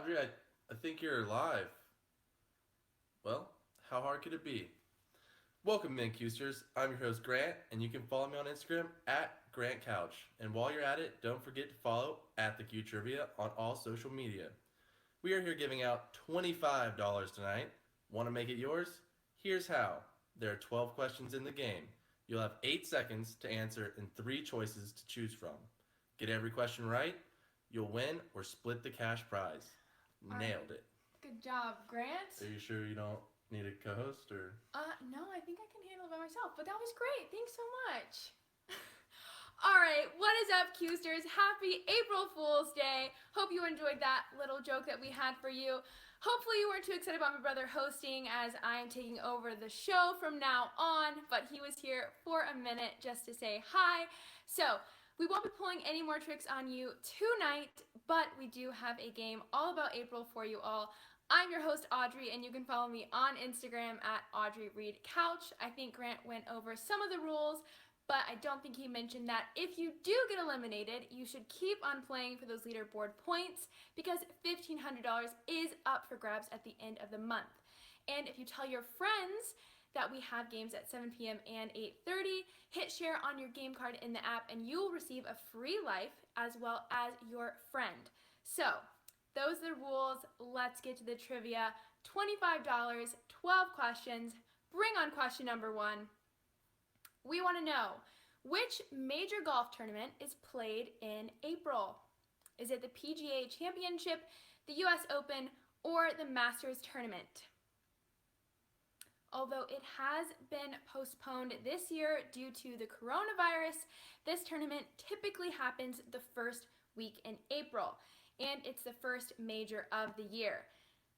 Audrey, I think you're live. Well, how hard could it be? Welcome, Mancusters. I'm your host, Grant, and you can follow me on Instagram at Grant Couch. And while you're at it, don't forget to follow at the Q Trivia on all social media. We are here giving out $25 tonight. Want to make it yours? Here's how. There are 12 questions in the game. You'll have 8 seconds to answer and 3 choices to choose from. Get every question right, you'll win or split the cash prize. All right. Nailed it. Good job, Grant. Are you sure you don't need a co-host or? No, I think I can handle it by myself, but that was great. Thanks so much. All right, what is up, Qsters? Happy April Fool's Day. Hope you enjoyed that little joke that we had for you. Hopefully you weren't too excited about my brother hosting as I am taking over the show from now on, but he was here for a minute just to say hi. So, we won't be pulling any more tricks on you tonight, but we do have a game all about April for you all. I'm your host, Audrey, and you can follow me on Instagram at AudreyReedCouch. I think Grant went over some of the rules, but I don't think he mentioned that if you do get eliminated, you should keep on playing for those leaderboard points because $1,500 is up for grabs at the end of the month. And if you tell your friends that we have games at 7 p.m. and 8:30. Hit share on your game card in the app and you'll receive a free life as well as your friend. So, those are the rules. Let's get to the trivia. $25, 12 questions. Bring on question number 1. We want to know, which major golf tournament is played in April? Is it the PGA Championship, the US Open, or the Masters Tournament? Although it has been postponed this year due to the coronavirus, this tournament typically happens the first week in April, and it's the first major of the year.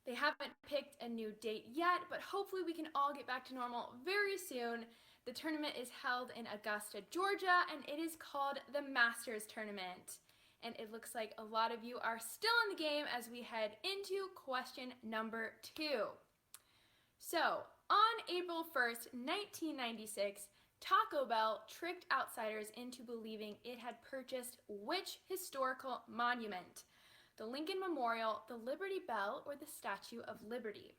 They haven't picked a new date yet, but hopefully we can all get back to normal very soon. The tournament is held in Augusta, Georgia, and it is called the Masters Tournament. And it looks like a lot of you are still in the game as we head into question number 2. So, on April 1st, 1996, Taco Bell tricked outsiders into believing it had purchased which historical monument? The Lincoln Memorial, the Liberty Bell, or the Statue of Liberty?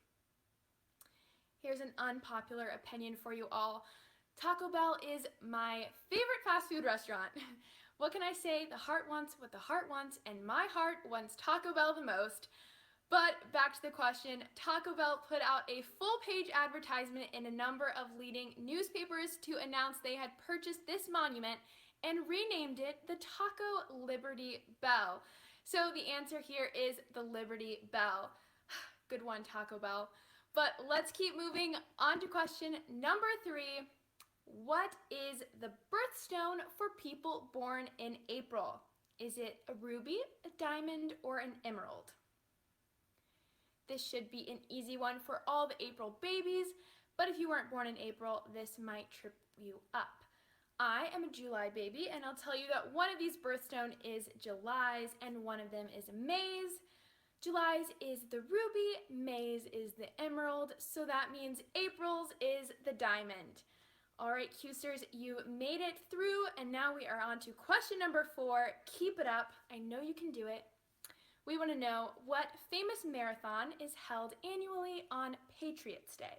Here's an unpopular opinion for you all. Taco Bell is my favorite fast food restaurant. What can I say? The heart wants what the heart wants, and my heart wants Taco Bell the most. But back to the question, Taco Bell put out a full-page advertisement in a number of leading newspapers to announce they had purchased this monument and renamed it the Taco Liberty Bell. So the answer here is the Liberty Bell. Good one, Taco Bell. But let's keep moving on to question number 3. What is the birthstone for people born in April? Is it a ruby, a diamond, or an emerald? This should be an easy one for all the April babies, but if you weren't born in April, this might trip you up. I am a July baby, and I'll tell you that one of these birthstone is July's, and one of them is May's. July's is the ruby, May's is the emerald, so that means April's is the diamond. All right, Qsters, you made it through, and now we are on to question number 4. Keep it up. I know you can do it. We want to know, what famous marathon is held annually on Patriots Day?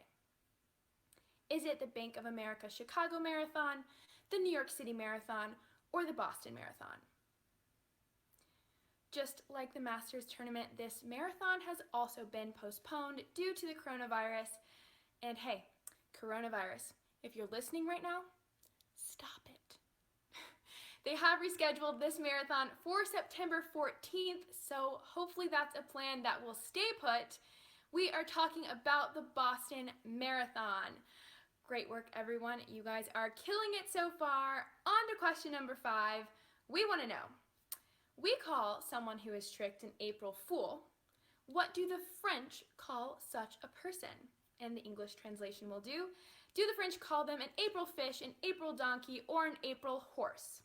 Is it the Bank of America Chicago Marathon, the New York City Marathon, or the Boston Marathon? Just like the Masters Tournament, this marathon has also been postponed due to the coronavirus. And hey, coronavirus, if you're listening right now, stop it. They have rescheduled this marathon for September 14th, so hopefully that's a plan that will stay put. We are talking about the Boston Marathon. Great work, everyone. You guys are killing it so far. On to question number 5. We want to know, we call someone who is tricked an April Fool. What do the French call such a person? And the English translation will do. Do the French call them an April fish, an April donkey, or an April horse?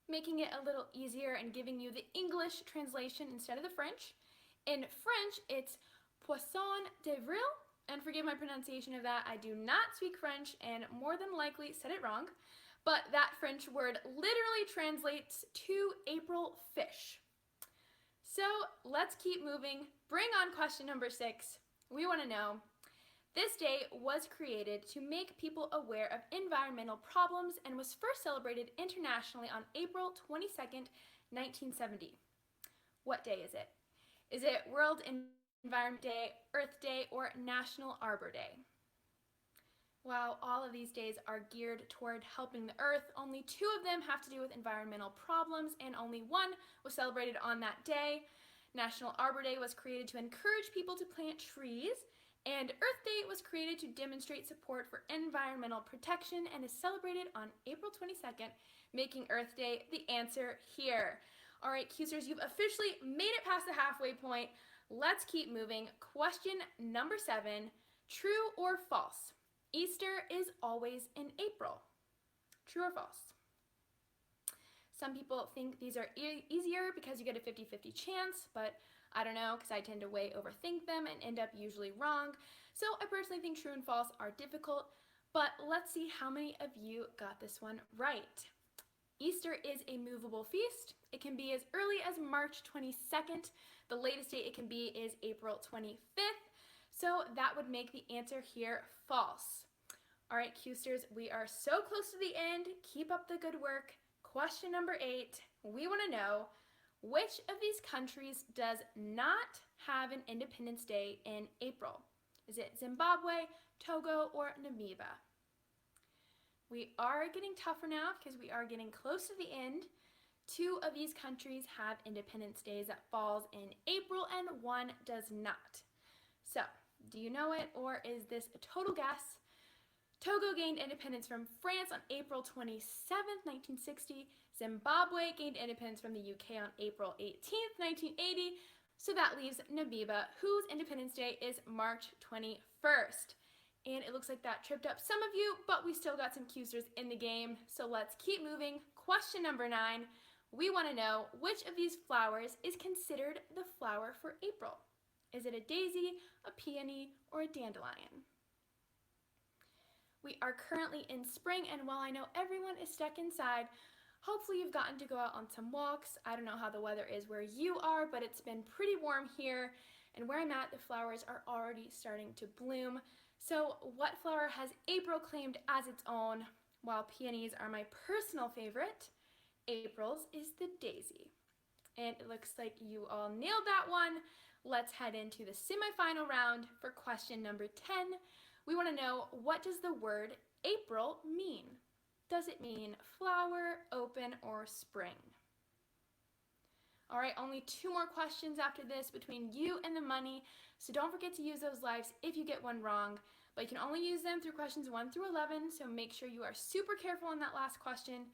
Making it a little easier and giving you the English translation instead of the French. In French, it's poisson d'avril, and forgive my pronunciation of that, I do not speak French and more than likely said it wrong, but that French word literally translates to April fish. So let's keep moving. Bring on question number 6. We want to know, this day was created to make people aware of environmental problems and was first celebrated internationally on April 22nd, 1970. What day is it? Is it World Environment Day, Earth Day, or National Arbor Day? While all of these days are geared toward helping the earth, only 2 of them have to do with environmental problems, and only 1 was celebrated on that day. National Arbor Day was created to encourage people to plant trees, and Earth Day was created to demonstrate support for environmental protection and is celebrated on April 22nd, making Earth Day the answer here. All right, Cusers, you've officially made it past the halfway point. Let's keep moving. Question number 7, true or false? Easter is always in April. True or false? Some people think these are easier because you get a 50-50 chance, but I don't know because I tend to way overthink them and end up usually wrong. So I personally think true and false are difficult, but let's see how many of you got this one right. Easter is a movable feast. It can be as early as March 22nd. The latest date it can be is April 25th. So that would make the answer here false. All right, Custers, we are so close to the end. Keep up the good work. Question number 8, we want to know, which of these countries does not have an Independence Day in April? Is it Zimbabwe, Togo, or Namibia? We are getting tougher now because we are getting close to the end. 2 of these countries have Independence Days that falls in April and 1 does not. So, do you know it, or is this a total guess? Togo gained independence from France on April 27th, 1960. Zimbabwe gained independence from the UK on April 18th, 1980. So that leaves Namibia, whose Independence Day is March 21st. And it looks like that tripped up some of you, but we still got some Cusers in the game. So let's keep moving. Question number 9. We want to know, which of these flowers is considered the flower for April? Is it a daisy, a peony, or a dandelion? We are currently in spring, and while I know everyone is stuck inside, hopefully you've gotten to go out on some walks. I don't know how the weather is where you are, but it's been pretty warm here, and where I'm at, the flowers are already starting to bloom. So what flower has April claimed as its own? While peonies are my personal favorite, April's is the daisy. And it looks like you all nailed that one. Let's head into the semifinal round for question number 10. We want to know, what does the word April mean? Does it mean flower, open, or spring? All right, only 2 more questions after this between you and the money, so don't forget to use those lives if you get one wrong, but you can only use them through questions 1 through 11, so make sure you are super careful on that last question.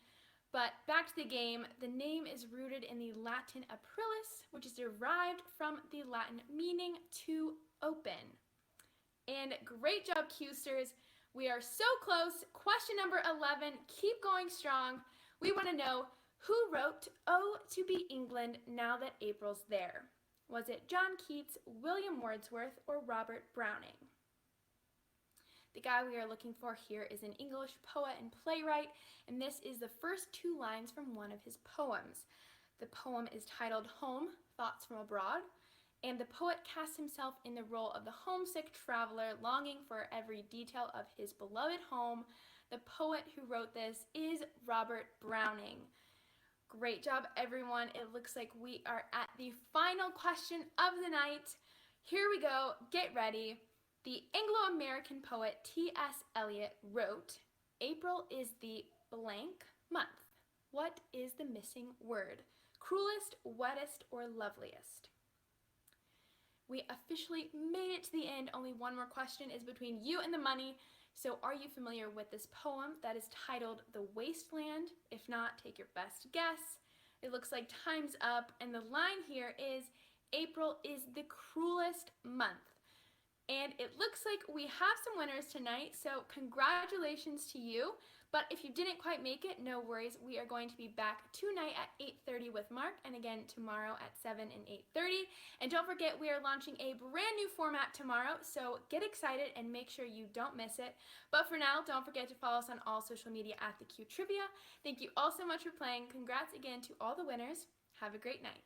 But back to the game, the name is rooted in the Latin aprilis, which is derived from the Latin meaning to open. And great job, Custers. We are so close. Question number 11. Keep going strong. We want to know, who wrote "Oh, to be England now that April's there"? Was it John Keats, William Wordsworth, or Robert Browning? The guy we are looking for here is an English poet and playwright, and this is the first 2 lines from one of his poems. The poem is titled "Home, Thoughts from Abroad," and the poet casts himself in the role of the homesick traveler longing for every detail of his beloved home. The poet who wrote this is Robert Browning. Great job, everyone. It looks like we are at the final question of the night. Here we go. Get ready. The Anglo-American poet T.S. Eliot wrote, "April is the blank month. What is the missing word? Cruelest, wettest, or loveliest?" We officially made it to the end. Only 1 more question is between you and the money. So are you familiar with this poem that is titled "The Wasteland"? If not, take your best guess. It looks like time's up, and the line here is, "April is the cruelest month." And it looks like we have some winners tonight, so congratulations to you. But if you didn't quite make it, no worries. We are going to be back tonight at 8:30 with Mark, and again tomorrow at 7 and 8:30. And don't forget, we are launching a brand new format tomorrow, so get excited and make sure you don't miss it. But for now, don't forget to follow us on all social media at The Q Trivia. Thank you all so much for playing. Congrats again to all the winners. Have a great night.